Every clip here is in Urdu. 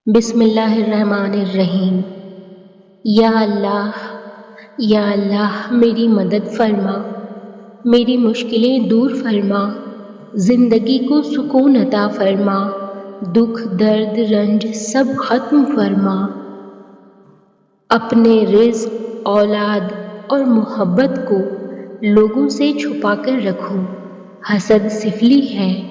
بسم اللہ الرحمن الرحیم۔ یا اللہ میری مدد فرما، میری مشکلیں دور فرما، زندگی کو سکون عطا فرما، دکھ درد رنج سب ختم فرما۔ اپنے رزق، اولاد اور محبت کو لوگوں سے چھپا کر رکھو۔ حسد سفلی ہے،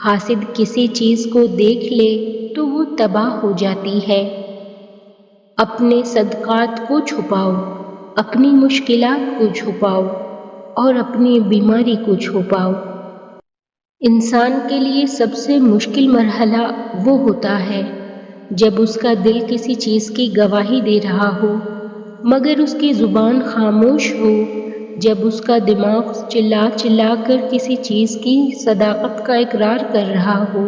حاسد کسی چیز کو دیکھ لے تو وہ تباہ ہو جاتی ہے۔ اپنے صدقات کو چھپاؤ، اپنی مشکلات کو چھپاؤ اور اپنی بیماری کو چھپاؤ۔ انسان کے لیے سب سے مشکل مرحلہ وہ ہوتا ہے جب اس کا دل کسی چیز کی گواہی دے رہا ہو مگر اس کی زبان خاموش ہو، جب اس کا دماغ چلا چلا کر کسی چیز کی صداقت کا اقرار کر رہا ہو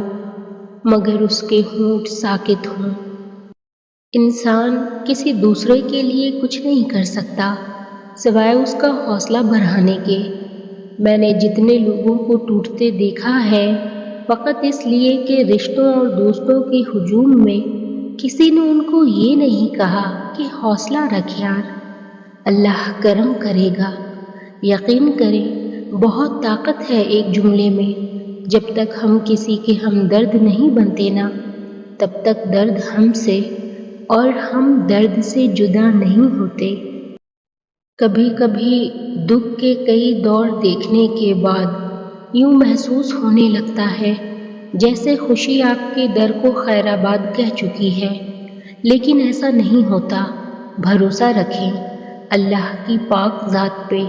مگر اس کے ہونٹ ساکت ہوں۔ انسان کسی دوسرے کے لیے کچھ نہیں کر سکتا سوائے اس کا حوصلہ بڑھانے کے۔ میں نے جتنے لوگوں کو ٹوٹتے دیکھا ہے فقط اس لیے کہ رشتوں اور دوستوں کے ہجوم میں کسی نے ان کو یہ نہیں کہا کہ حوصلہ رکھ یار، اللہ کرم کرے گا۔ یقین کریں بہت طاقت ہے ایک جملے میں۔ جب تک ہم کسی کے ہمدرد نہیں بنتے نا تب تک درد ہم سے اور ہم درد سے جدا نہیں ہوتے۔ کبھی کبھی دکھ کے کئی دور دیکھنے کے بعد یوں محسوس ہونے لگتا ہے جیسے خوشی آپ کے در کو خیر آباد کہہ چکی ہے، لیکن ایسا نہیں ہوتا۔ بھروسہ رکھیں اللہ کی پاک ذات پہ،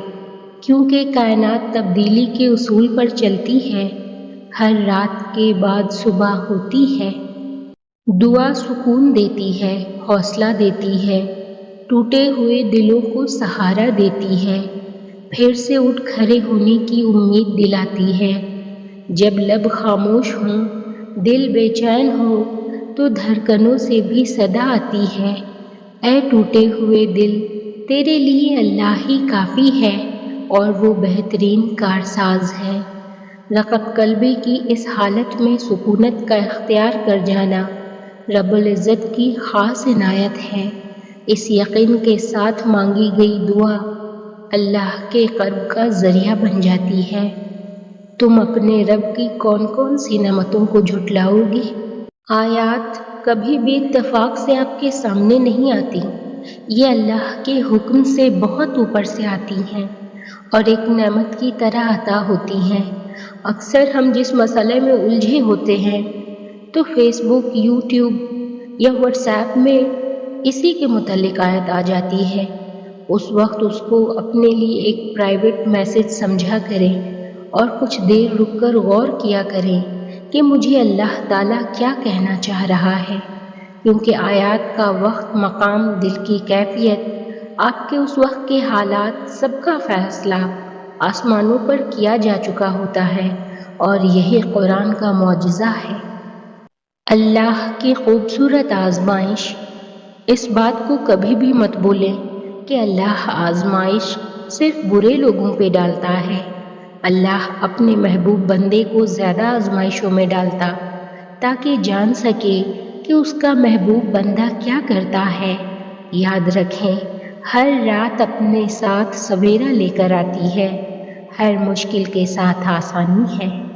کیونکہ کائنات تبدیلی کے اصول پر چلتی ہے۔ ہر رات کے بعد صبح ہوتی ہے۔ دعا سکون دیتی ہے، حوصلہ دیتی ہے، ٹوٹے ہوئے دلوں کو سہارا دیتی ہے، پھر سے اٹھ کھڑے ہونے کی امید دلاتی ہے۔ جب لب خاموش ہوں، دل بے چین ہو تو دھڑکنوں سے بھی صدا آتی ہے، اے ٹوٹے ہوئے دل تیرے لیے اللہ ہی کافی ہے اور وہ بہترین کارساز ہے۔ رقت قلبی کی اس حالت میں سکونت کا اختیار کر جانا رب العزت کی خاص عنایت ہے۔ اس یقین کے ساتھ مانگی گئی دعا اللہ کے قرب کا ذریعہ بن جاتی ہے۔ تم اپنے رب کی کون کون سی نعمتوں کو جھٹلاؤ گی؟ آیات کبھی بھی اتفاق سے آپ کے سامنے نہیں آتی، یہ اللہ کے حکم سے بہت اوپر سے آتی ہیں اور ایک نعمت کی طرح عطا ہوتی ہیں۔ اکثر ہم جس مسئلے میں الجھے ہوتے ہیں تو فیس بک، یوٹیوب یا واٹس ایپ میں اسی کے متعلق آیت آ جاتی ہے۔ اس وقت اس کو اپنے لیے ایک پرائیویٹ میسج سمجھا کریں اور کچھ دیر رک کر غور کیا کریں کہ مجھے اللہ تعالیٰ کیا کہنا چاہ رہا ہے، کیونکہ آیات کا وقت، مقام، دل کی کیفیت، آپ کے اس وقت کے حالات، سب کا فیصلہ آسمانوں پر کیا جا چکا ہوتا ہے اور یہی قرآن کا معجزہ ہے۔ اللہ کی خوبصورت آزمائش۔ اس بات کو کبھی بھی مت بھولیں کہ اللہ آزمائش صرف برے لوگوں پہ ڈالتا ہے۔ اللہ اپنے محبوب بندے کو زیادہ آزمائشوں میں ڈالتا تاکہ جان سکے کہ اس کا محبوب بندہ کیا کرتا ہے۔ یاد رکھیں ہر رات اپنے ساتھ سویرا لے کر آتی ہے، ہر مشکل کے ساتھ آسانی ہے۔